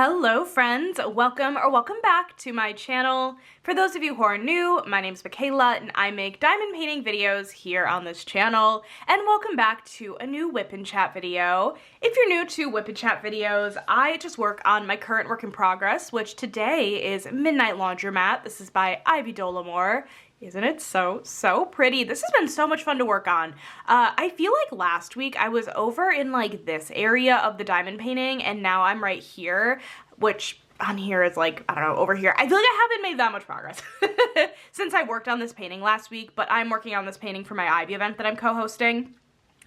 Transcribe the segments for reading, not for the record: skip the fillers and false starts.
Hello friends, welcome back to my channel. For those of you who are new, my name's Michaela and I make diamond painting videos here on this channel, and welcome back to a new Whip and Chat video. If you're new to Whip and Chat videos, I just work on my current work in progress, which today is Midnight Laundromat. This is by Ivy Dollamore. Isn't it so pretty? This has been so much fun to work on. I feel like last week I was over in like this area of the diamond painting and now I'm right here, which on here is like, I don't know, over here. I feel like I haven't made that much progress since I worked on this painting last week, but I'm working on this painting for my Ivy event that I'm co-hosting.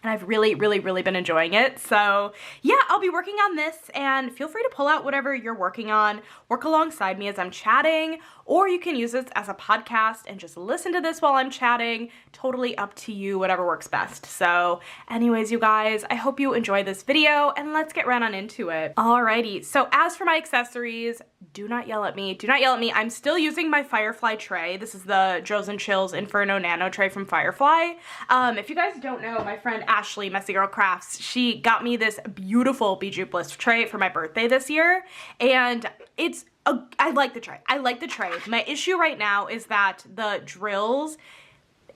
And I've really been enjoying it. So yeah, I'll be working on this, and feel free to pull out whatever you're working on, work alongside me as I'm chatting, or you can use this as a podcast and just listen to this while I'm chatting. Totally up to you, whatever works best. So anyways, you guys, I hope you enjoy this video and let's get right on into it. Alrighty, so as for my accessories, do not yell at me. Do not yell at me. I'm still using my Firefly tray. This is the Joe's and Chill's Inferno Nano tray from Firefly. If you guys don't know, my friend Ashley, Messy Girl Crafts, she got me this beautiful Bijou Bliss tray for my birthday this year, and I like the tray. I like the tray. My issue right now is that the drills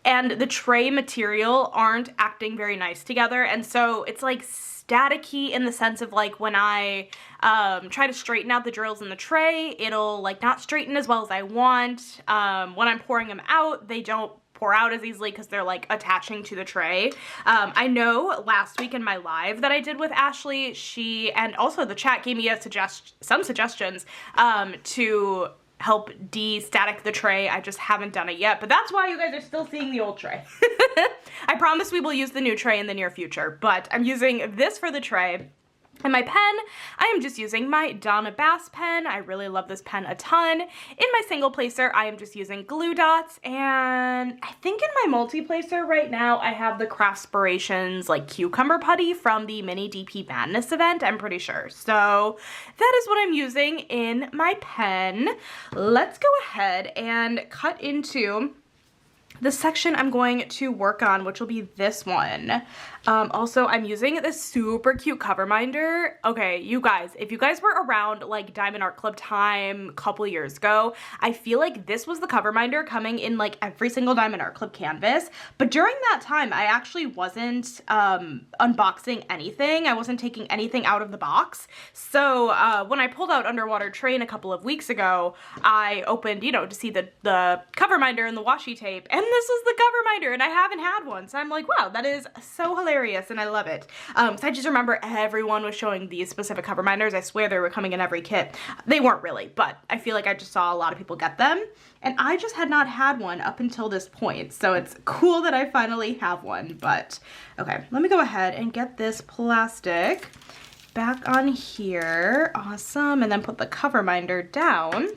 and the tray material aren't acting very nice together, and so it's like staticky in the sense of like when I try to straighten out the drills in the tray, it'll like not straighten as well as I want. When I'm pouring them out, they don't pour out as easily because they're like attaching to the tray. I know last week in my live that I did with Ashley, she and also the chat gave me some suggestions to help de-static the tray. I just haven't done it yet, but that's why you guys are still seeing the old tray. I promise we will use the new tray in the near future, but I'm using this for the tray. And my pen, I am just using my Donna Bass pen. I really love this pen a ton. In my single placer, I am just using glue dots, and I think in my multi-placer right now, I have the Craftspirations like cucumber putty from the mini DP Madness event, I'm pretty sure. So that is what I'm using in my pen. Let's go ahead and cut into the section I'm going to work on, which will be this one. Also, I'm using this super cute cover minder. Okay, you guys, if you guys were around like Diamond Art Club time a couple years ago, I feel like this was the cover minder coming in like every single Diamond Art Club canvas. But during that time, I actually wasn't unboxing anything. I wasn't taking anything out of the box. So when I pulled out Underwater Train a couple of weeks ago, I opened, you know, to see the cover minder and the washi tape, and this was the cover minder, and I haven't had one. So I'm like, wow, that is so hilarious, and I love it. So I just remember everyone was showing these specific cover minders. I swear they were coming in every kit. They weren't really, but I feel like I just saw a lot of people get them, and I just had not had one up until this point. So it's cool that I finally have one. But okay, let me go ahead and get this plastic back on here. Awesome. And then put the cover minder down.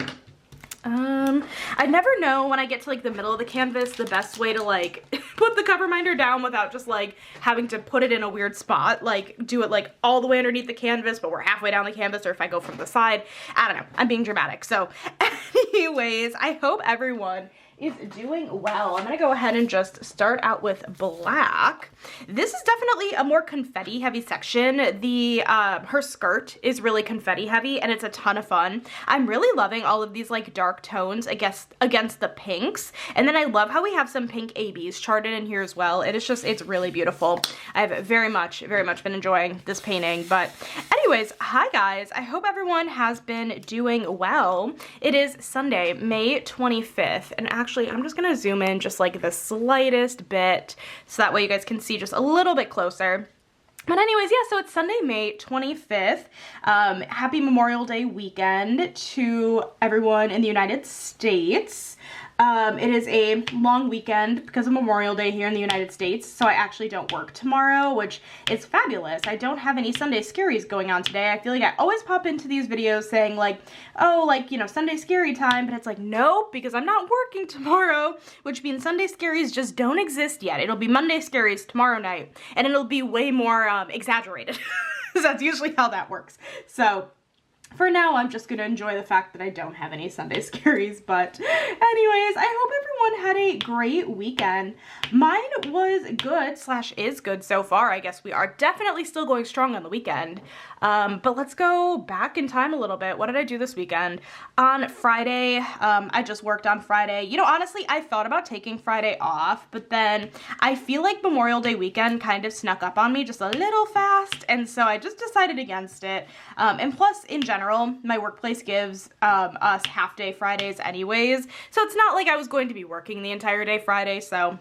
I never know when I get to like the middle of the canvas the best way to like put the cover minder down without just like having to put it in a weird spot, like do it like all the way underneath the canvas but we're halfway down the canvas, or if I go from the side. I don't know, I'm being dramatic. So anyways, I hope everyone is doing well. I'm gonna go ahead and just start out with black. This is definitely a more confetti heavy section. Her skirt is really confetti heavy and it's a ton of fun. I'm really loving all of these like dark tones against the pinks. And then I love how we have some pink ABs charted in here as well. It's really beautiful. I've very much been enjoying this painting. But anyways, hi guys. I hope everyone has been doing well. It is Sunday, May 25th, and actually I'm just gonna zoom in just like the slightest bit so that way you guys can see just a little bit closer. But anyways, yeah, so it's Sunday, May 25th. Happy Memorial Day weekend to everyone in the United States. It is a long weekend because of Memorial Day here in the United States, so I actually don't work tomorrow, which is fabulous. I don't have any Sunday scaries going on today. I feel like I always pop into these videos saying like, oh, like, you know, Sunday scary time, but it's like, nope, because I'm not working tomorrow, which means Sunday scaries just don't exist yet. It'll be Monday scaries tomorrow night, and it'll be way more exaggerated. That's usually how that works. So for now, I'm just gonna enjoy the fact that I don't have any Sunday scaries. But anyways, I hope everyone had a great weekend. Mine was good / is good so far. I guess we are definitely still going strong on the weekend. But let's go back in time a little bit. What did I do this weekend? On Friday, I just worked on Friday. You know, honestly, I thought about taking Friday off, but then I feel like Memorial Day weekend kind of snuck up on me just a little fast, and so I just decided against it. And plus, in general, my workplace gives us half-day Fridays anyways, so it's not like I was going to be working the entire day Friday, so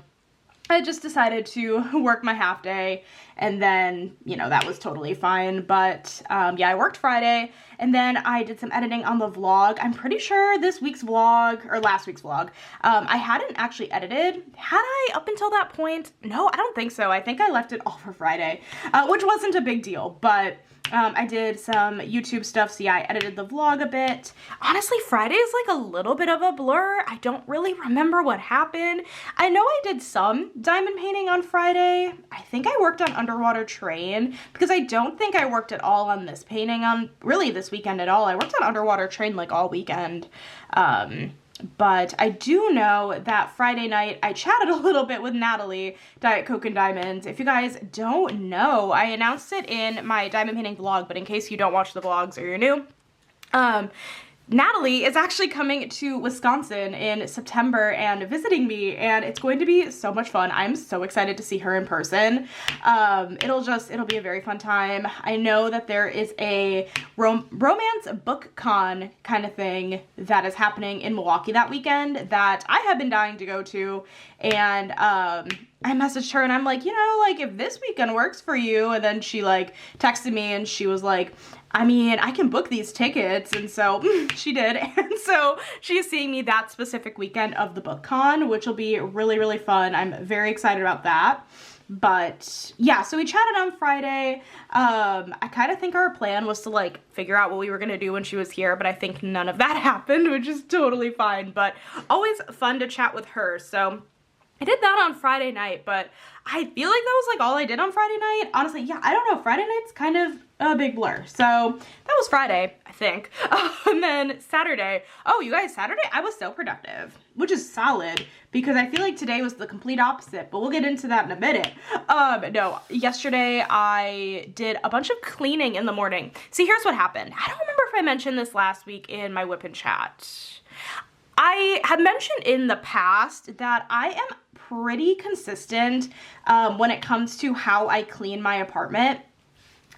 I just decided to work my half day, and then, you know, that was totally fine. But yeah, I worked Friday, and then I did some editing on the vlog. I'm pretty sure this week's vlog, or last week's vlog, I hadn't actually edited. Had I up until that point? No, I don't think so. I think I left it all for Friday, which wasn't a big deal, but I did some YouTube stuff, so yeah, I edited the vlog a bit. Honestly, Friday is like a little bit of a blur. I don't really remember what happened. I know I did some diamond painting on Friday. I think I worked on Underwater Train, because I don't think I worked at all on this painting on really this weekend at all. I worked on Underwater Train like all weekend. But I do know that Friday night I chatted a little bit with Natalie, Diet Coke and Diamonds. If you guys don't know, I announced it in my diamond painting vlog, but in case you don't watch the vlogs or you're new, Natalie is actually coming to Wisconsin in September and visiting me, and it's going to be so much fun. I'm so excited to see her in person. It'll be a very fun time. I know that there is a romance book con kind of thing that is happening in Milwaukee that weekend that I have been dying to go to, and I messaged her and I'm like, you know, like if this weekend works for you, and then she like texted me and she was like, I mean, I can book these tickets, and so she did, and so she's seeing me that specific weekend of the book con, which will be really, really fun. I'm very excited about that. But yeah, so we chatted on Friday. I kind of think our plan was to like figure out what we were gonna do when she was here, but I think none of that happened, which is totally fine, but always fun to chat with her. So I did that on Friday night, but I feel like that was like all I did on Friday night. Honestly, yeah, I don't know. Friday night's kind of a big blur. So that was Friday, I think. And then Saturday. Oh, you guys, Saturday, I was so productive, which is solid because I feel like today was the complete opposite, but we'll get into that in a minute. No, yesterday I did a bunch of cleaning in the morning. See, here's what happened. I don't remember if I mentioned this last week in my whip and chat. I had mentioned in the past that I am pretty consistent when it comes to how I clean my apartment.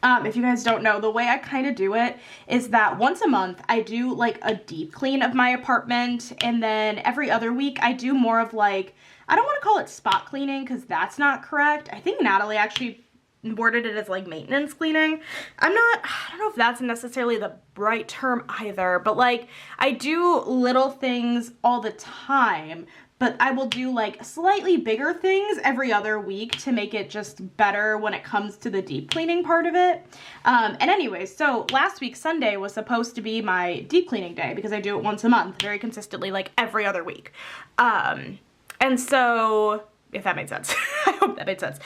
If you guys don't know, the way I kind of do it is that once a month I do like a deep clean of my apartment, and then every other week I do more of like, I don't want to call it spot cleaning because that's not correct. I think Natalie actually worded it as like maintenance cleaning. I don't know if that's necessarily the right term either, but like I do little things all the time, but I will do like slightly bigger things every other week to make it just better when it comes to the deep cleaning part of it. And anyways, so last week, Sunday, was supposed to be my deep cleaning day because I do it once a month, very consistently, like every other week. And so, if that made sense, I hope that made sense.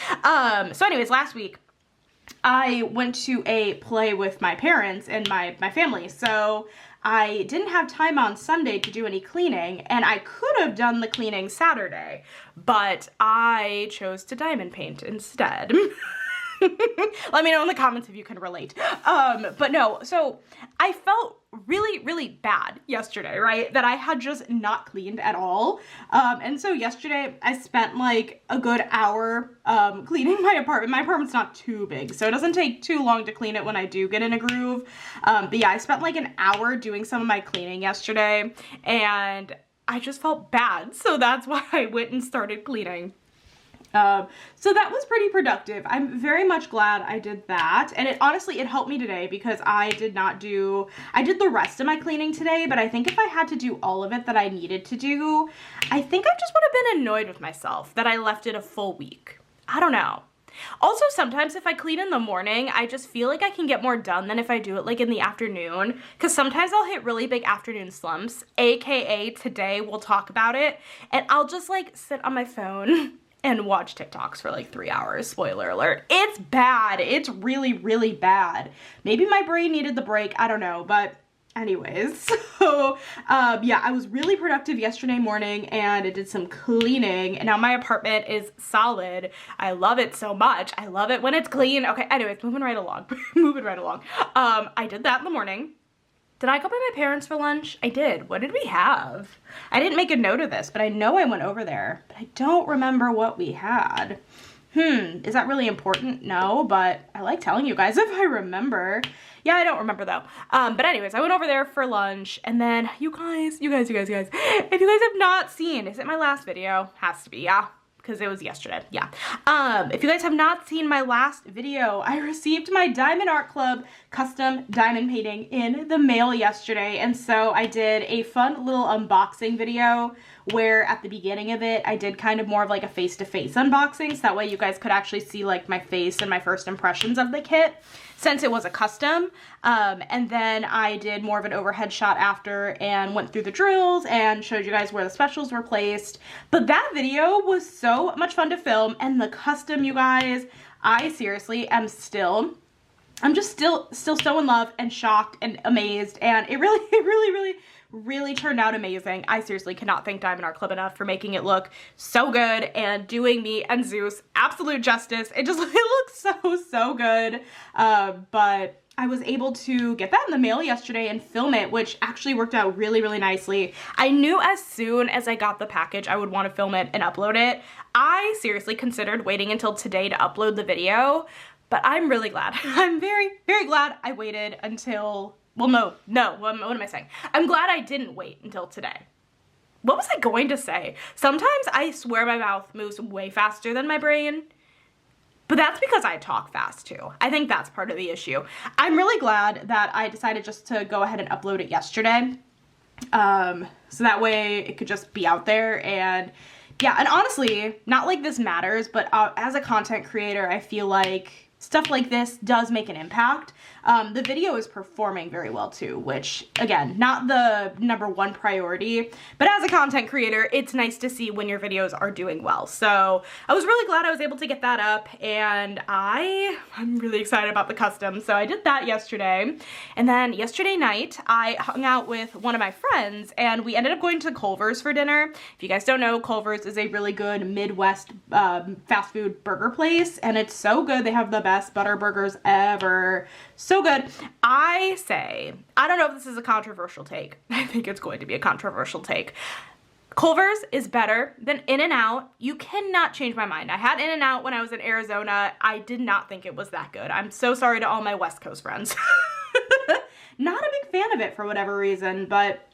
So anyways, last week, I went to a play with my parents and my family, so I didn't have time on Sunday to do any cleaning, and I could have done the cleaning Saturday, but I chose to diamond paint instead. Let me know in the comments if you can relate. But no, so I felt really, really bad yesterday, right? That I had just not cleaned at all. And so yesterday I spent like a good hour cleaning my apartment. My apartment's not too big, so it doesn't take too long to clean it when I do get in a groove. But yeah, I spent like an hour doing some of my cleaning yesterday, and I just felt bad. So that's why I went and started cleaning. So that was pretty productive. I'm very much glad I did that. And it honestly, it helped me today because I did the rest of my cleaning today, but I think if I had to do all of it that I needed to do, I think I just would have been annoyed with myself that I left it a full week. I don't know. Also, sometimes if I clean in the morning, I just feel like I can get more done than if I do it like in the afternoon, because sometimes I'll hit really big afternoon slumps, aka today we'll talk about it, and I'll just like sit on my phone and watch TikToks for like 3 hours. Spoiler alert. It's bad. It's really, really bad. Maybe my brain needed the break. I don't know, but anyways, so yeah, I was really productive yesterday morning and I did some cleaning and now my apartment is solid. I love it so much. I love it when it's clean. Okay, anyways, moving right along. Moving right along. I did that in the morning. Did I go by my parents for lunch? I did. What did we have? I didn't make a note of this, but I know I went over there, but I don't remember what we had. Is that really important? No, but I like telling you guys if I remember. Yeah, I don't remember though. But anyways, I went over there for lunch and then you guys, if you guys have not seen, is it my last video? Has to be, yeah. Because it was yesterday, yeah. If you guys have not seen my last video, I received my Diamond Art Club custom diamond painting in the mail yesterday. And so I did a fun little unboxing video where at the beginning of it, I did kind of more of like a face-to-face unboxing. So that way you guys could actually see like my face and my first impressions of the kit since it was a custom. And then I did more of an overhead shot after and went through the drills and showed you guys where the specials were placed. But that video was so much fun to film, and the custom, you guys, I seriously am I'm just still so in love and shocked and amazed, and it really turned out amazing. I seriously cannot thank Diamond Art Club enough for making it look so good and doing me and Zeus absolute justice. It looks so good. But I was able to get that in the mail yesterday and film it, which actually worked out really nicely. I knew as soon as I got the package, I would want to film it and upload it. I seriously considered waiting until today to upload the video, but I'm really glad. I'm very glad I waited until, well, no, what am I saying? I'm glad I didn't wait until today. What was I going to say? Sometimes I swear my mouth moves way faster than my brain. But that's because I talk fast too. I think that's part of the issue. I'm really glad that I decided just to go ahead and upload it yesterday. So that way it could just be out there. And yeah, and honestly, not like this matters, but as a content creator, I feel like stuff like this does make an impact. The video is performing very well too, which again, not the #1 priority, but as a content creator, it's nice to see when your videos are doing well. So I was really glad I was able to get that up, and I'm really excited about the custom. So I did that yesterday. And then yesterday night, I hung out with one of my friends and we ended up going to Culver's for dinner. If you guys don't know, Culver's is a really good Midwest fast food burger place, and it's so good. They have the best butter burgers ever. So good. I say, I don't know if this is a controversial take. I think it's going to be a controversial take. Culver's is better than In-N-Out. You cannot change my mind. I had In-N-Out when I was in Arizona. I did not think it was that good. I'm so sorry to all my West Coast friends. Not a big fan of it for whatever reason, but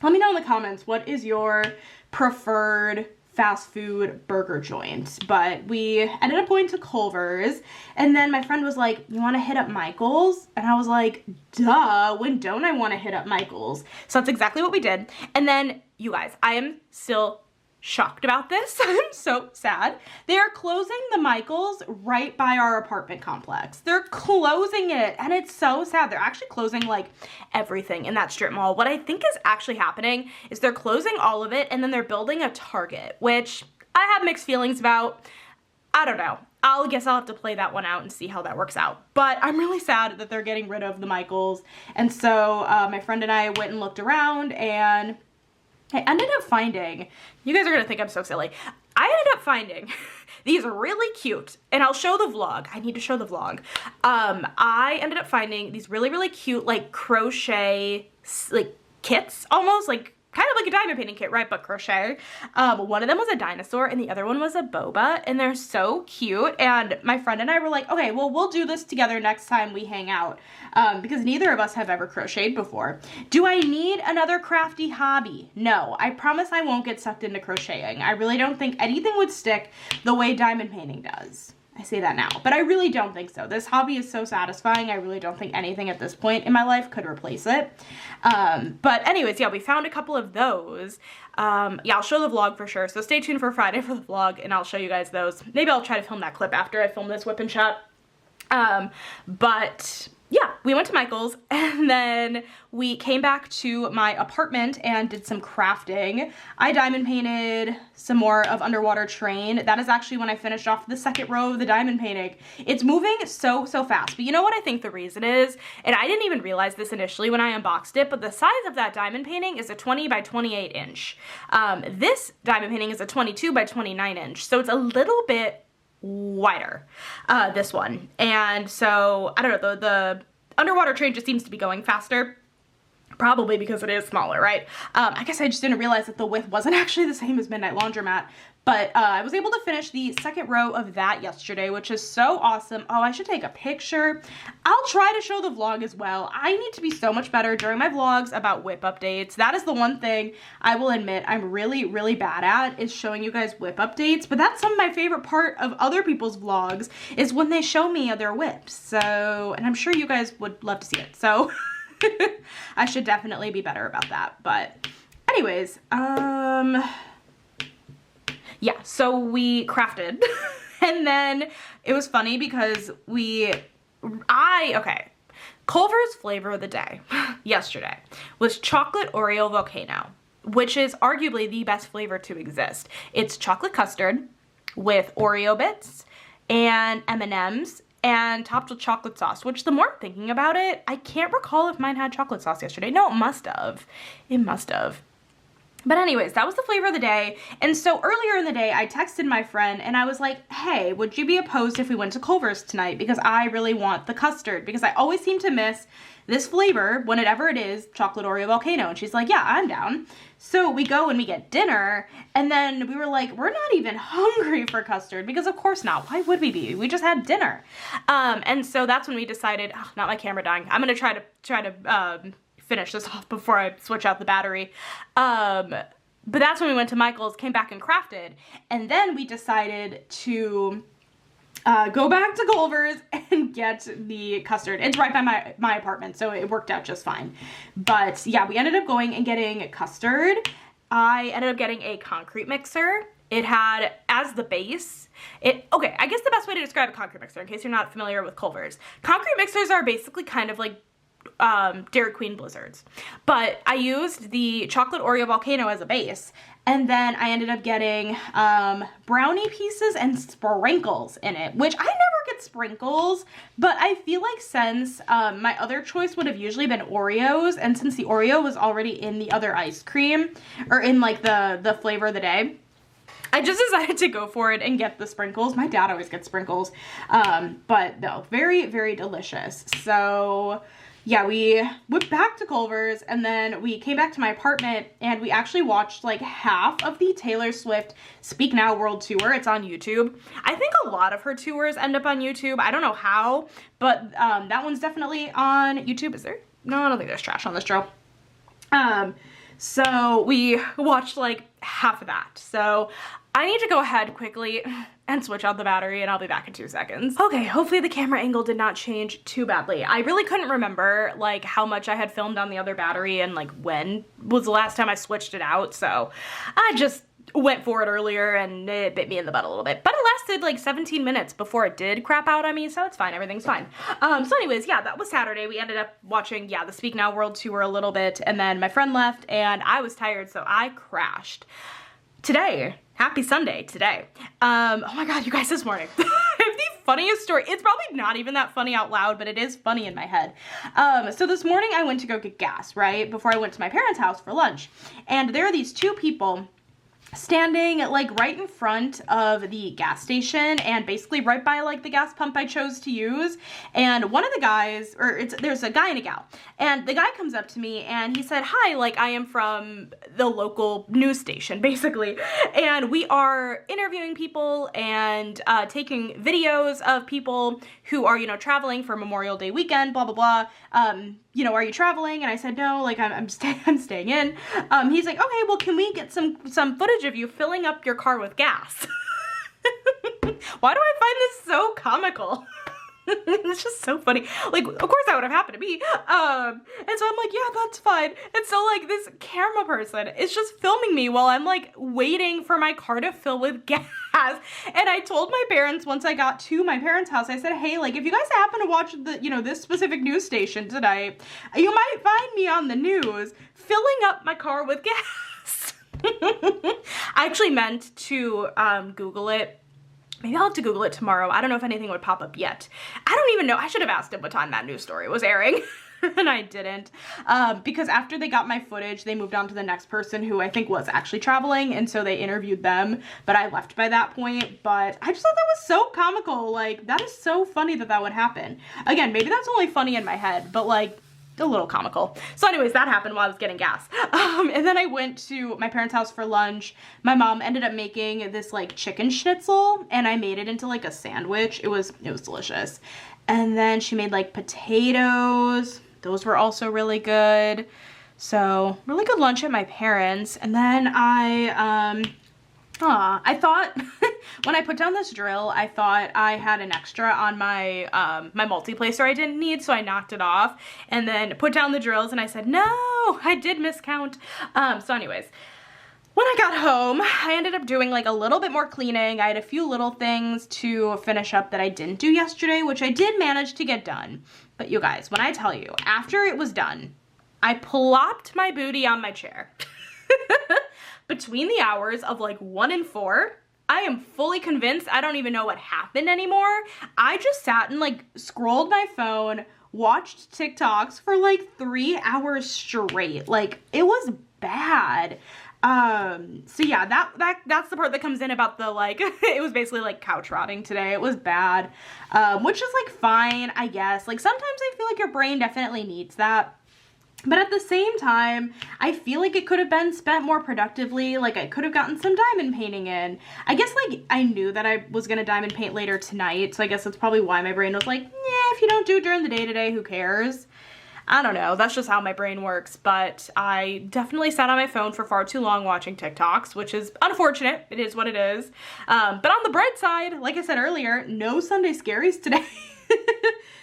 let me know in the comments, what is your preferred fast food burger joint? But we ended up going to Culver's, and then my friend was like, you want to hit up Michael's? And I was like, duh, when don't I want to hit up Michael's? So that's exactly what we did. And then, you guys, I am still shocked about this. I'm so sad. They are closing the Michael's right by our apartment complex. They're closing it, and it's so sad. They're actually closing like everything in that strip mall. What I think is actually happening is they're closing all of it, and then they're building a Target, which I have mixed feelings about. I don't know. I guess I'll have to play that one out and see how that works out. But I'm really sad that they're getting rid of the Michael's. And so my friend and I went and looked around, and I ended up finding, you guys are gonna think I'm so silly. I ended up finding these really cute, and I'll show the vlog. I need to show the vlog. I ended up finding these really cute, like crochet, like kits, almost like kind of like a diamond painting kit, right? But crochet. One of them was a dinosaur and the other one was a boba, and they're so cute. And my friend and I were like, okay, well, we'll do this together next time we hang out, because neither of us have ever crocheted before. Do I need another crafty hobby? No, I promise I won't get sucked into crocheting. I really don't think anything would stick the way diamond painting does. I say that now, but I really don't think so. This hobby is so satisfying. I really don't think anything at this point in my life could replace it. But anyways, yeah, we found a couple of those. Yeah, I'll show the vlog for sure. So stay tuned for Friday for the vlog, and I'll show you guys those. Maybe I'll try to film that clip after I film this whip and shot. But yeah, we went to Michael's, and then we came back to my apartment and did some crafting. I diamond painted some more of Underwater Train. That is actually when I finished off the second row of the diamond painting. It's moving so fast. But you know what I think the reason is? And I didn't even realize this initially when I unboxed it, but the size of that diamond painting is a 20 by 28 inch. This diamond painting is a 22 by 29 inch. So it's a little bit wider, this one. And so, I don't know, the Underwater Train just seems to be going faster. Probably because it is smaller, right? I guess I just didn't realize that the width wasn't actually the same as Midnight Laundromat. But I was able to finish the second row of that yesterday, which is so awesome. Oh, I should take a picture. I'll try to show the vlog as well. I need to be so much better during my vlogs about whip updates. That is the one thing I will admit I'm really bad at, is showing you guys whip updates. But that's some of my favorite part of other people's vlogs, is when they show me their whips. So, and I'm sure you guys would love to see it. So I should definitely be better about that. But anyways, yeah, so we crafted. And then it was funny because Culver's flavor of the day yesterday was chocolate Oreo volcano, which is arguably the best flavor to exist. It's chocolate custard with Oreo bits and M&Ms and topped with chocolate sauce, which the more I'm thinking about it, I can't recall if mine had chocolate sauce yesterday. No, it must have. It must have. But anyways, that was the flavor of the day. And so earlier in the day, I texted my friend and I was like, hey, would you be opposed if we went to Culver's tonight? Because I really want the custard, because I always seem to miss this flavor whenever it is chocolate Oreo volcano. And she's like, yeah, I'm down. So we go and we get dinner, and then we were like, we're not even hungry for custard, because of course not. Why would we be? We just had dinner. And so that's when we decided, oh, not my camera dying. I'm gonna try to finish this off before I switch out the battery. But that's when we went to Michael's, came back and crafted, and then we decided to go back to Culver's and get the custard. It's right by my apartment, so it worked out just fine. But yeah, we ended up going and getting custard. I ended up getting a concrete mixer. It had, as the base, okay, I guess the best way to describe a concrete mixer, in case you're not familiar with Culver's. Concrete mixers are basically kind of like Dairy Queen Blizzards. But I used the chocolate Oreo volcano as a base, and then I ended up getting brownie pieces and sprinkles in it, which I never get sprinkles, but I feel like since my other choice would have usually been Oreos, and since the Oreo was already in the other ice cream, or in like the flavor of the day, I just decided to go for it and get the sprinkles. My dad always gets sprinkles, but no, very delicious. So yeah, we went back to Culver's, and then we came back to my apartment, and we actually watched like half of the Taylor Swift Speak Now World Tour. It's on YouTube. I think a lot of her tours end up on YouTube. I don't know how, but that one's definitely on YouTube. Is there? No, I don't think there's trash on this trail. So we watched like half of that. So I need to go ahead quickly and switch out the battery, and I'll be back in 2 seconds. Okay, hopefully the camera angle did not change too badly. I really couldn't remember like how much I had filmed on the other battery and like when was the last time I switched it out, so I just went for it earlier and it bit me in the butt a little bit. But it lasted like 17 minutes before it did crap out on me, so it's fine, everything's fine. So anyways, yeah, that was Saturday. We ended up watching, yeah, the Speak Now World Tour a little bit, and then my friend left and I was tired, so I crashed. Today, happy Sunday today. Oh my god, you guys, this morning I have the funniest story. It's probably not even that funny out loud, but it is funny in my head. So this morning I went to go get gas, right, before I went to my parents' house for lunch, and there are these two people standing like right in front of the gas station, and basically right by like the gas pump I chose to use. And one of the guys, there's a guy and a gal, and the guy comes up to me and he said, hi, like I am from the local news station basically, and we are interviewing people and taking videos of people who are, you know, traveling for Memorial Day weekend, blah blah blah. You know, are you traveling? And I said, no, like I'm staying in. He's like, okay, well, can we get some footage of you filling up your car with gas? Why do I find this so comical? It's just so funny. Like, of course that would have happened to me. And so I'm like, yeah, that's fine. And so like this camera person is just filming me while I'm like waiting for my car to fill with gas. And I told my parents once I got to my parents' house, I said, hey, like if you guys happen to watch the, you know, this specific news station tonight, you might find me on the news filling up my car with gas. I actually meant to Google it. Maybe I'll have to Google it tomorrow. I don't know if anything would pop up yet. I don't even know. I should have asked him what time that news story was airing. And I didn't. Because after they got my footage, they moved on to the next person who I think was actually traveling. And so they interviewed them. But I left by that point. But I just thought that was so comical. Like, that is so funny that that would happen. Again, maybe that's only funny in my head. But like, a little comical. So anyways, that happened while I was getting gas. And then I went to my parents' house for lunch. My mom ended up making this like chicken schnitzel and I made it into like a sandwich. It was delicious. And then she made like potatoes. Those were also really good. So really good lunch at my parents'. And then I thought, when I put down this drill, I thought I had an extra on my, my multi-placer I didn't need, so I knocked it off, and then put down the drills, and I said, no, I did miscount. So anyways, when I got home, I ended up doing like a little bit more cleaning. I had a few little things to finish up that I didn't do yesterday, which I did manage to get done. But you guys, when I tell you, after it was done, I plopped my booty on my chair. Between the hours of like 1 and 4, I am fully convinced I don't even know what happened anymore. I just sat and like scrolled my phone, watched TikToks for like 3 hours straight. Like, it was bad. So yeah, that's the part that comes in about the like, it was basically like couch rotting today. It was bad, which is like fine, I guess. Like sometimes I feel like your brain definitely needs that. But at the same time, I feel like it could have been spent more productively. Like I could have gotten some diamond painting in. I guess like I knew that I was gonna diamond paint later tonight. So I guess that's probably why my brain was like, yeah, if you don't do it during the day today, who cares? I don't know. That's just how my brain works. But I definitely sat on my phone for far too long watching TikToks, which is unfortunate. It is what it is. But on the bright side, like I said earlier, no Sunday scaries today.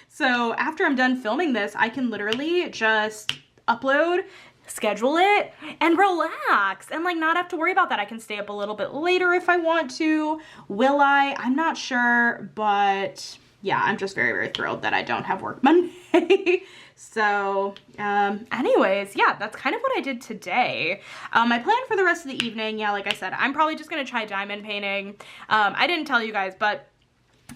So after I'm done filming this, I can literally just upload, schedule it, and relax and like not have to worry about that. I can stay up a little bit later if I want to. Will I? I'm not sure, but yeah, I'm just very, very thrilled that I don't have work Monday. So anyways, yeah, that's kind of what I did today. My plan for the rest of the evening, yeah, like I said, I'm probably just gonna try diamond painting. I didn't tell you guys, but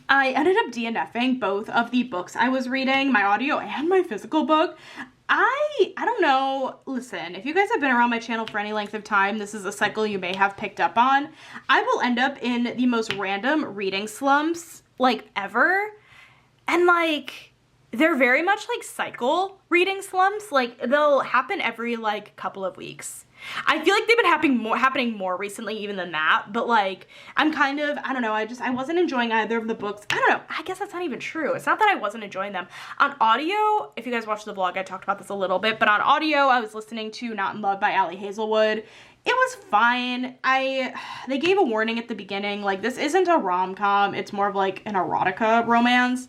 I ended up DNFing both of the books I was reading, my audio and my physical book. I don't know, listen, if you guys have been around my channel for any length of time, this is a cycle you may have picked up on. I will end up in the most random reading slumps, like, ever. And, like, they're very much like cycle reading slumps. Like, they'll happen every, like, couple of weeks. I feel like they've been happening more recently even than that, but like, I'm kind of, I don't know, I wasn't enjoying either of the books. I don't know, I guess that's not even true. It's not that I wasn't enjoying them. On audio, if you guys watched the vlog, I talked about this a little bit, but on audio, I was listening to Not in Love by Ali Hazelwood. It was fine. They gave a warning at the beginning, like, this isn't a rom-com, it's more of like an erotica romance,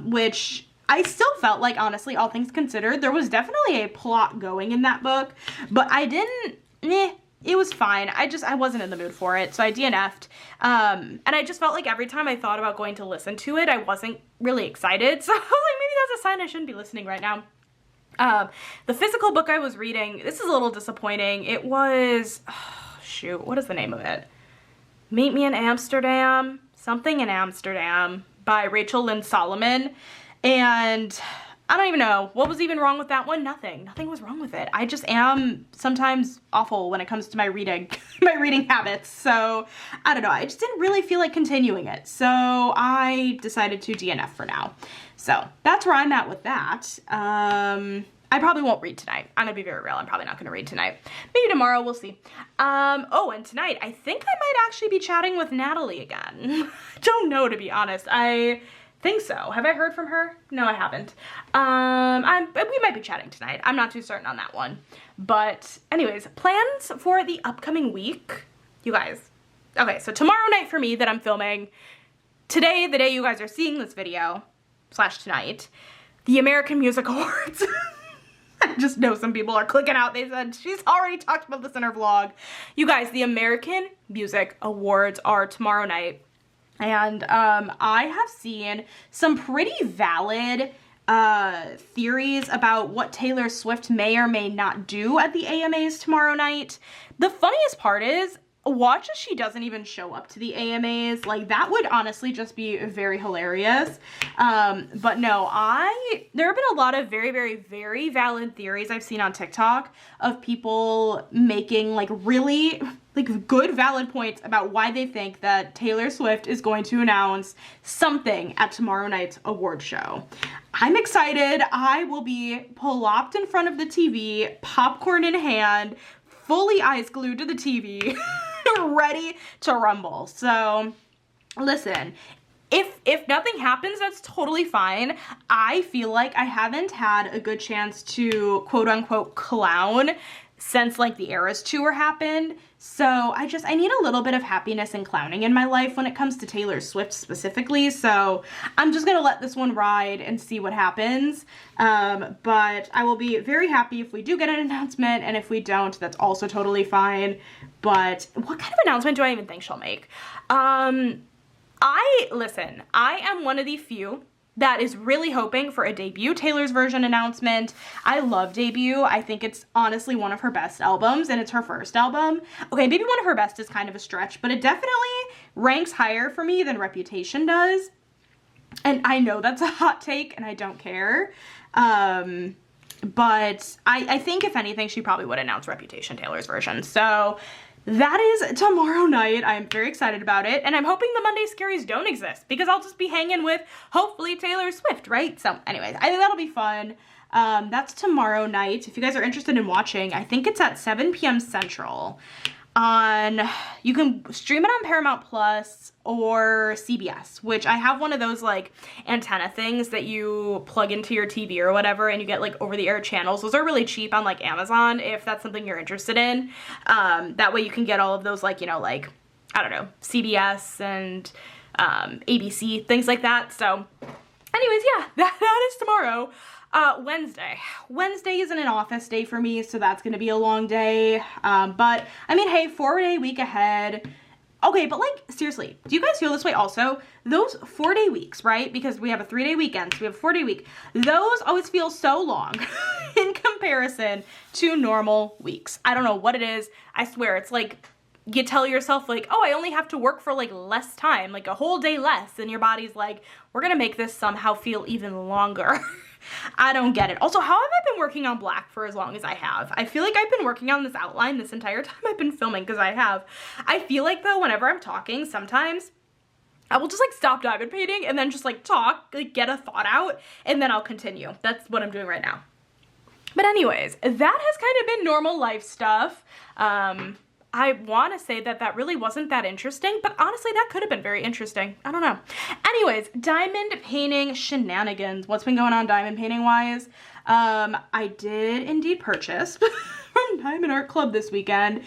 which I still felt like, honestly, all things considered, there was definitely a plot going in that book, but I didn't, it was fine. I wasn't in the mood for it, so I DNF'd, and I just felt like every time I thought about going to listen to it, I wasn't really excited, so like, maybe that's a sign I shouldn't be listening right now. The physical book I was reading, this is a little disappointing. It was, oh, shoot, what is the name of it? Meet Me in Amsterdam, something in Amsterdam, by Rachel Lynn Solomon. And I don't even know what was even wrong with that one. Nothing was wrong with it. I just am sometimes awful when it comes to my reading, my reading habits. So I don't know. I just didn't really feel like continuing it. So I decided to DNF for now. So that's where I'm at with that. I probably won't read tonight. I'm gonna be very real. I'm probably not gonna read tonight. Maybe tomorrow, we'll see. Oh, and tonight, I think I might actually be chatting with Natalie again. Don't know, to be honest. I think so. Have I heard from her? No, I haven't. We might be chatting tonight. I'm not too certain on that one. But anyways, plans for the upcoming week. You guys. Okay, so tomorrow night for me that I'm filming. Today, the day you guys are seeing this video, slash tonight, the American Music Awards. I just know some people are clicking out. They said she's already talked about this in her vlog. You guys, the American Music Awards are tomorrow night. And I have seen some pretty valid theories about what Taylor Swift may or may not do at the AMAs tomorrow night. The funniest part is, watch as she doesn't even show up to the AMAs. Like, that would honestly just be very hilarious. But no, there have been a lot of very, very, very valid theories I've seen on TikTok of people making like really like good valid points about why they think that Taylor Swift is going to announce something at tomorrow night's award show. I'm excited. I will be plopped in front of the TV, popcorn in hand, fully eyes glued to the TV, ready to rumble. So listen, if nothing happens, that's totally fine. I feel like I haven't had a good chance to quote unquote clown since like the Eras tour happened. So I need a little bit of happiness and clowning in my life when it comes to Taylor Swift specifically. So I'm just gonna let this one ride and see what happens. But I will be very happy if we do get an announcement, and if we don't, that's also totally fine. But what kind of announcement do I even think she'll make? Listen, I am one of the few that is really hoping for a debut Taylor's Version announcement. I love Debut. I think it's honestly one of her best albums, and it's her first album. Okay, maybe one of her best is kind of a stretch, but it definitely ranks higher for me than Reputation does. And I know that's a hot take, and I don't care. But I think if anything, she probably would announce Reputation Taylor's Version. So that is tomorrow night. I'm very excited about it, and I'm hoping the Monday Scaries don't exist, because I'll just be hanging with, hopefully, Taylor Swift, right? So anyways, I think that'll be fun. That's tomorrow night. If you guys are interested in watching, I think it's at 7 p.m. Central. You can stream it on Paramount Plus or CBS, which I have one of those like antenna things that you plug into your TV or whatever, and you get like over-the-air channels. Those are really cheap on like Amazon if that's something you're interested in. That way you can get all of those, like, you know, like, I don't know, CBS and ABC, things like that. So anyways, yeah, that is tomorrow. Wednesday. Wednesday isn't an office day for me, so that's gonna be a long day. But I mean, hey, 4-day week ahead. Okay, but like, seriously, do you guys feel this way also? Those 4-day weeks, right? Because we have a 3-day weekend, so we have a 4-day week. Those always feel so long in comparison to normal weeks. I don't know what it is. I swear, it's like, you tell yourself like, oh, I only have to work for like less time, like a whole day less. And your body's like, we're gonna make this somehow feel even longer. I don't get it. Also, how have I been working on black for as long as I have? I feel like I've been working on this outline this entire time I've been filming, because I have. I feel like though, whenever I'm talking, sometimes I will just like stop diamond painting and then just like talk, like get a thought out, and then I'll continue. That's what I'm doing right now. But anyways, that has kind of been normal life stuff. I want to say that that really wasn't that interesting, but honestly, that could have been very interesting. I don't know. Anyways, diamond painting shenanigans. What's been going on diamond painting wise? I did indeed purchase from Diamond Art Club this weekend.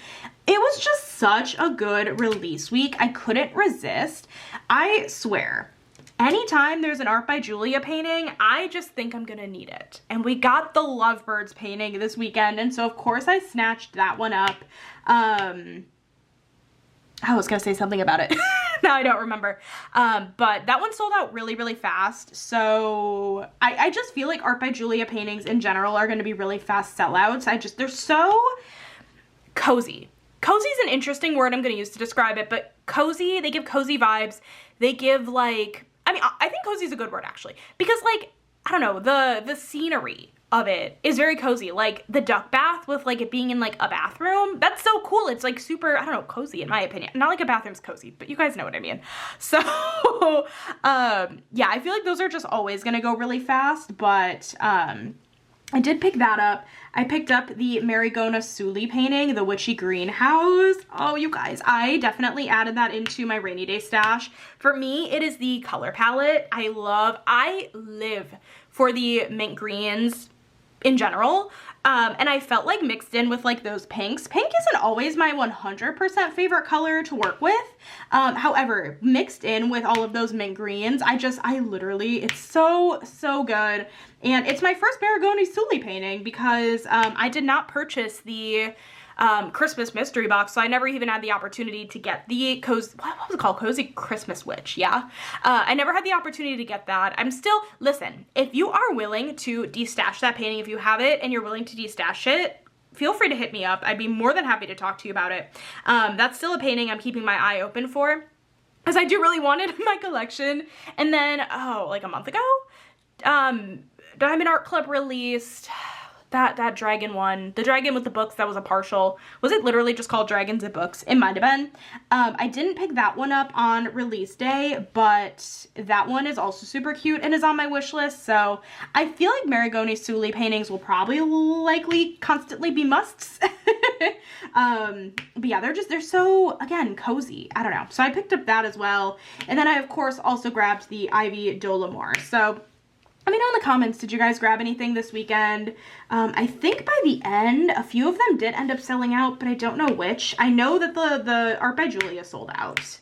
It was just such a good release week. I couldn't resist. I swear, anytime there's an Art by Julia painting, I just think I'm gonna need it. And we got the Lovebirds painting this weekend, and so of course I snatched that one up. I was gonna say something about it. Now I don't remember. But that one sold out really, really fast. So I just feel like Art by Julia paintings in general are gonna be really fast sellouts. They're so cozy. Cozy is an interesting word I'm gonna use to describe it, but cozy, they give cozy vibes. They give like, I mean, I think cozy is a good word actually, because like, I don't know, the scenery of it is very cozy. Like the duck bath with like it being in like a bathroom, that's so cool. It's like super, I don't know, cozy in my opinion. Not like a bathroom's cozy, but you guys know what I mean. So yeah, I feel like those are just always gonna go really fast, but I did pick that up. I picked up the Marigona Sully painting, the Witchy Greenhouse. Oh, you guys, I definitely added that into my rainy day stash. For me, it is the color palette. I live for the mint greens in general. And I felt like mixed in with like those pinks. Pink isn't always my 100% favorite color to work with. However, mixed in with all of those mint greens, I literally, it's so, so good. And it's my first Marigoni-Sully painting because I did not purchase the Christmas mystery box, so I never even had the opportunity to get the what was it called? Cozy Christmas Witch, yeah. I never had the opportunity to get that. I'm still, listen, if you are willing to destash that painting, if you have it and you're willing to destash it, feel free to hit me up. I'd be more than happy to talk to you about it. That's still a painting I'm keeping my eye open for, because I do really want it in my collection. And then, oh, like a month ago, Diamond Art Club released that dragon one, the dragon with the books that was a partial. Was it literally just called Dragons and Books? It might have been. I didn't pick that one up on release day, but that one is also super cute and is on my wish list. So I feel like Marigoni-Sully paintings will probably likely constantly be musts. But yeah, they're so, again, cozy. I don't know. So I picked up that as well. And then I, of course, also grabbed the Ivy Dolomore. So let me know in the comments, did you guys grab anything this weekend? I think by the end, a few of them did end up selling out, but I don't know which. I know that the Art by Julia sold out.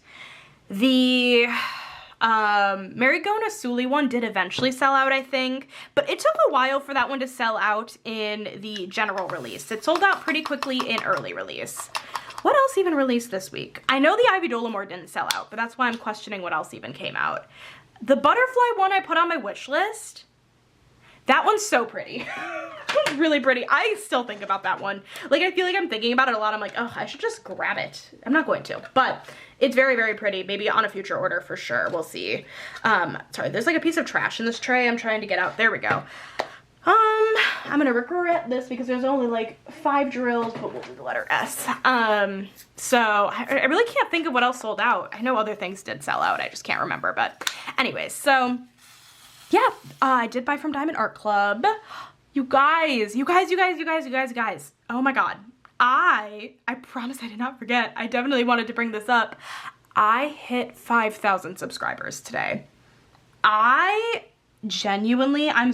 The Marigoni-Sully one did eventually sell out, I think, but it took a while for that one to sell out in the general release. It sold out pretty quickly in early release. What else even released this week? I know the Ivy Dolomore didn't sell out, but that's why I'm questioning what else even came out. The butterfly one I put on my wish list, that one's so pretty. It's really pretty. I still think about that one. Like, I feel like I'm thinking about it a lot. I'm like, oh, I should just grab it. I'm not going to, but it's very, very pretty. Maybe on a future order for sure. We'll see. Sorry, there's like a piece of trash in this tray I'm trying to get out. There we go. I'm gonna regret this because there's only like 5 drills, but we'll do the letter S. So I really can't think of what else sold out. I know other things did sell out, I just can't remember, but anyways, so yeah, I did buy from Diamond Art Club. You guys, oh my god, I promise I did not forget. I definitely wanted to bring this up. I hit 5,000 subscribers today. I genuinely, I'm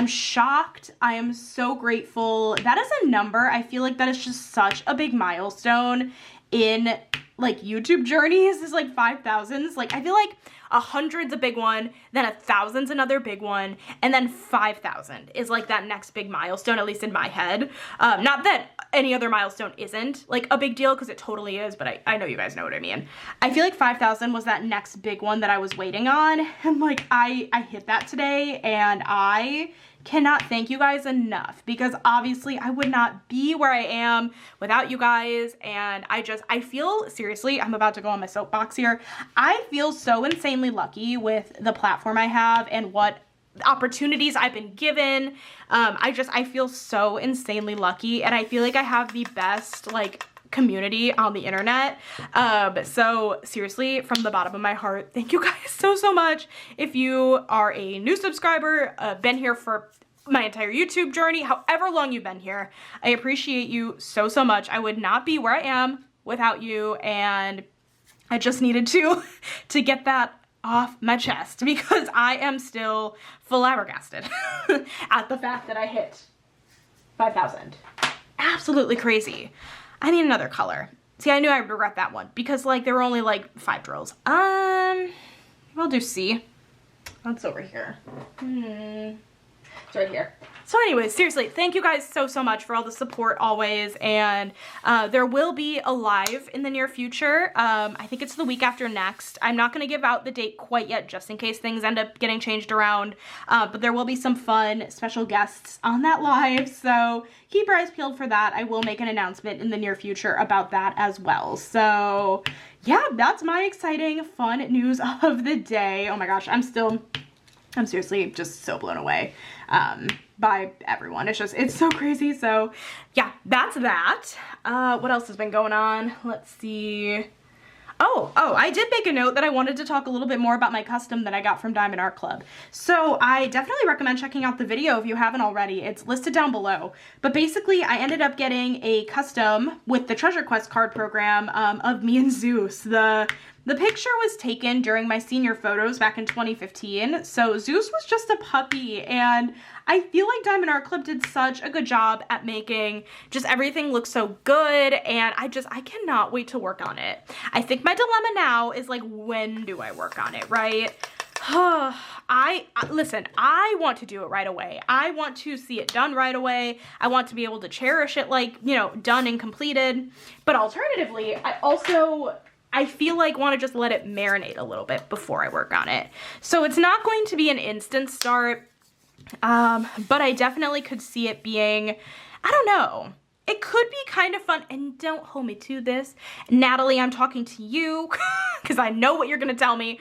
shocked. I am so grateful. That is a number. I feel like that is just such a big milestone in like YouTube journeys, is like 5,000s. Like, I feel like 100's a big one, then 1,000's another big one, and then 5,000 is like that next big milestone, at least in my head. Not that any other milestone isn't like a big deal, because it totally is, but I know you guys know what I mean. I feel like 5,000 was that next big one that I was waiting on, and like I hit that today, and I cannot thank you guys enough, because obviously I would not be where I am without you guys. And I feel, seriously, I'm about to go on my soapbox here, I feel so insanely lucky with the platform I have and what opportunities I've been given. I feel so insanely lucky, and I feel like I have the best like community on the internet. So seriously, from the bottom of my heart, thank you guys so much. If you are a new subscriber, been here for my entire YouTube journey, however long you've been here, I appreciate you so much. I would not be where I am without you, and I just needed to get that off my chest, because I am still flabbergasted at the fact that I hit 5,000. Absolutely crazy. I need another color. See, I knew I would regret that one, because like there were only like 5 drills. We'll do C. That's over here. It's right here. So anyways, seriously, thank you guys so much for all the support always, and there will be a live in the near future. I think it's the week after next. I'm not going to give out the date quite yet, just in case things end up getting changed around, but there will be some fun special guests on that live, so keep your eyes peeled for that. I will make an announcement in the near future about that as well. So yeah, that's my exciting, fun news of the day. Oh my gosh, I'm seriously just so blown away by everyone. It's so crazy. So yeah, that's that. What else has been going on? Let's see. Oh, I did make a note that I wanted to talk a little bit more about my custom that I got from Diamond Art Club. So I definitely recommend checking out the video if you haven't already. It's listed down below. But basically, I ended up getting a custom with the Treasure Quest card program of me and Zeus, the The picture was taken during my senior photos back in 2015, so Zeus was just a puppy, and I feel like Diamond Art Club did such a good job at making just everything look so good, and I cannot wait to work on it. I think my dilemma now is like, when do I work on it, right? Listen, I want to do it right away. I want to see it done right away. I want to be able to cherish it, like, you know, done and completed. But alternatively, I feel like want to just let it marinate a little bit before I work on it. So it's not going to be an instant start, but I definitely could see it being, I don't know. It could be kind of fun, and don't hold me to this. Natalie, I'm talking to you because I know what you're going to tell me.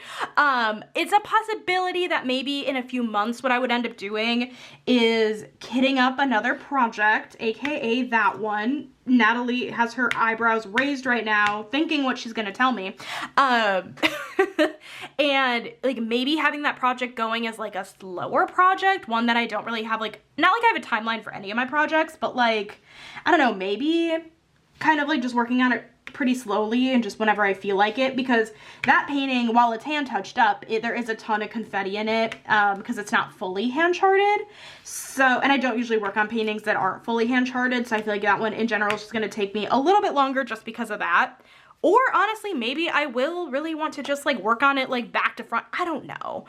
It's a possibility that maybe in a few months what I would end up doing is kitting up another project, aka that one. Natalie has her eyebrows raised right now, thinking what she's going to tell me. And like maybe having that project going as like a slower project, one that I don't really have like, not like I have a timeline for any of my projects, but like, I don't know, maybe kind of like just working on it pretty slowly and just whenever I feel like it, because that painting, while it's hand touched up, there is a ton of confetti in it because it's not fully hand charted. So, and I don't usually work on paintings that aren't fully hand charted, so I feel like that one in general is just going to take me a little bit longer just because of that. Or honestly, maybe I will really want to just like work on it like back to front. I don't know.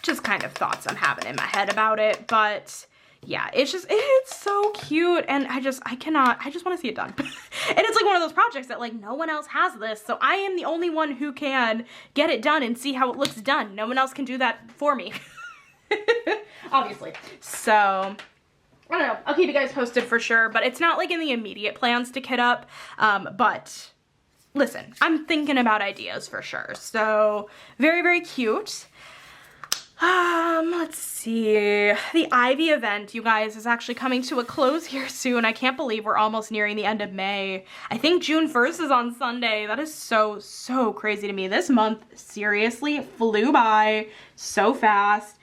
Just kind of thoughts I'm having in my head about it, but yeah, it's so cute, and I just want to see it done. And it's like one of those projects that like no one else has this, so I am the only one who can get it done and see how it looks done. No one else can do that for me. Obviously. So, I don't know. I'll keep you guys posted for sure, but it's not like in the immediate plans to kit up, but listen, I'm thinking about ideas for sure. So, very, very cute. Let's see. The Ivy event, you guys, is actually coming to a close here soon. I can't believe we're almost nearing the end of May. I think June 1st is on Sunday. That is so, so crazy to me. This month seriously flew by so fast.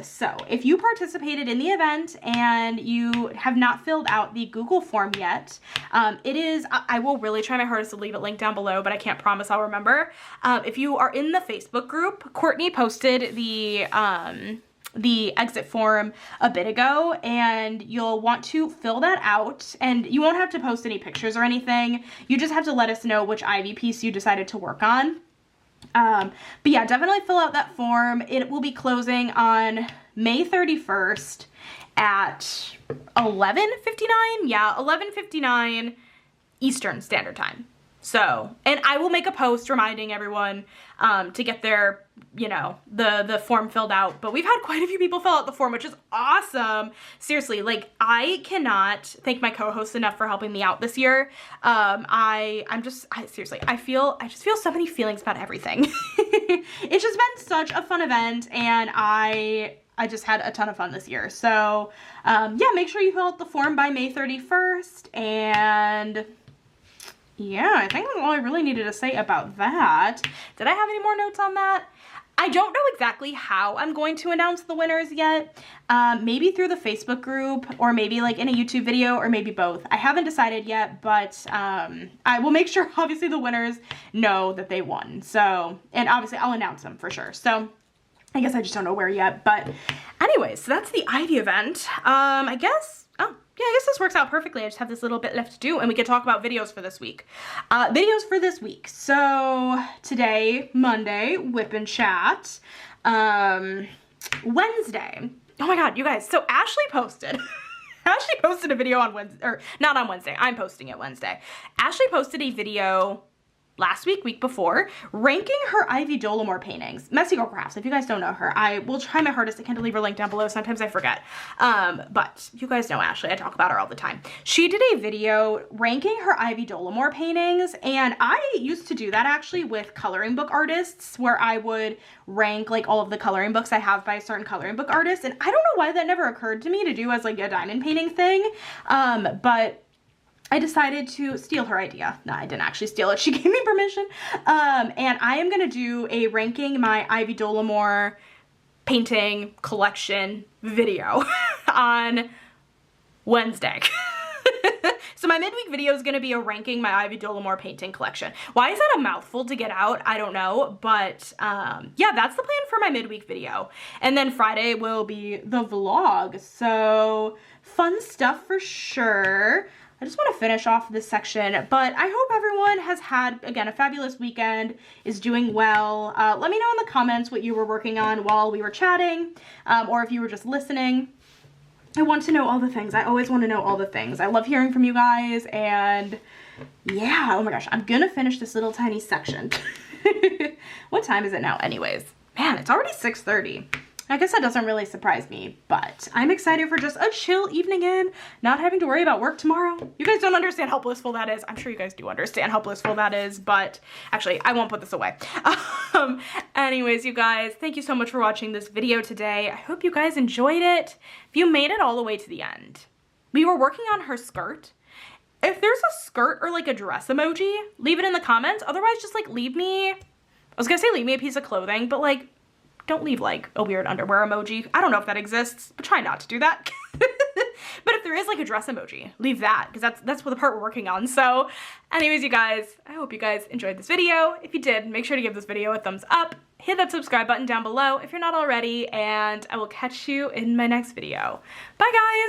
So if you participated in the event and you have not filled out the Google form yet, I will really try my hardest to leave it linked down below, but I can't promise I'll remember. If you are in the Facebook group, Courtney posted the exit form a bit ago, and you'll want to fill that out, and you won't have to post any pictures or anything. You just have to let us know which Ivy piece you decided to work on. But yeah, definitely fill out that form. It will be closing on May 31st at 11:59. Yeah, 11:59 Eastern Standard Time. So, and I will make a post reminding everyone to get their, you know, the form filled out. But we've had quite a few people fill out the form, which is awesome. Seriously, like, I cannot thank my co-hosts enough for helping me out this year. Seriously, I just feel so many feelings about everything. It's just been such a fun event, and I just had a ton of fun this year. So, yeah, make sure you fill out the form by May 31st, and yeah, I think that's all I really needed to say about that. Did I have any more notes on that? I don't know exactly how I'm going to announce the winners yet. Maybe through the Facebook group, or maybe like in a YouTube video, or maybe both. I haven't decided yet, but I will make sure obviously the winners know that they won. So, and obviously I'll announce them for sure. So I guess I just don't know where yet. But anyways, so that's the Ivy event. I guess this works out perfectly. I just have this little bit left to do, and we can talk about videos for this week. Videos for this week. So today, Monday, whip and chat. Wednesday. Oh my god, you guys. So Ashley posted. Ashley posted a video on Wednesday, or not on Wednesday. I'm posting it Wednesday. Ashley posted a video last week before, ranking her Ivy Dolomore paintings. Messy Girl Crafts, if you guys don't know her. I will try my hardest. I can't leave her link down below. Sometimes I forget. But you guys know Ashley. I talk about her all the time. She did a video ranking her Ivy Dolomore paintings, and I used to do that actually with coloring book artists, where I would rank like all of the coloring books I have by a certain coloring book artist, and I don't know why that never occurred to me to do as like a diamond painting thing, but I decided to steal her idea. No, I didn't actually steal it. She gave me permission. And I am going to do a ranking my Ivy Dolomore painting collection video on Wednesday. So my midweek video is going to be a ranking my Ivy Dolomore painting collection. Why is that a mouthful to get out? I don't know, but yeah, that's the plan for my midweek video. And then Friday will be the vlog, so fun stuff for sure. I just want to finish off this section, but I hope everyone has had, again, a fabulous weekend, is doing well. Let me know in the comments what you were working on while we were chatting, or if you were just listening. I want to know all the things. I always want to know all the things. I love hearing from you guys, and yeah, oh my gosh, I'm gonna finish this little tiny section. What time is it now anyways? Man, it's already 6:30. I guess that doesn't really surprise me, but I'm excited for just a chill evening in, not having to worry about work tomorrow. You guys don't understand how blissful that is. I'm sure you guys do understand how blissful that is, but actually, I won't put this away. Anyways, you guys, thank you so much for watching this video today. I hope you guys enjoyed it. If you made it all the way to the end, we were working on her skirt. If there's a skirt or like a dress emoji, leave it in the comments. Otherwise, just like leave me, I was gonna say leave me a piece of clothing, but like, don't leave like a weird underwear emoji. I don't know if that exists, but try not to do that. But if there is like a dress emoji, leave that, because that's what the part we're working on. So anyways, you guys, I hope you guys enjoyed this video. If you did, make sure to give this video a thumbs up. Hit that subscribe button down below if you're not already, and I will catch you in my next video. Bye guys!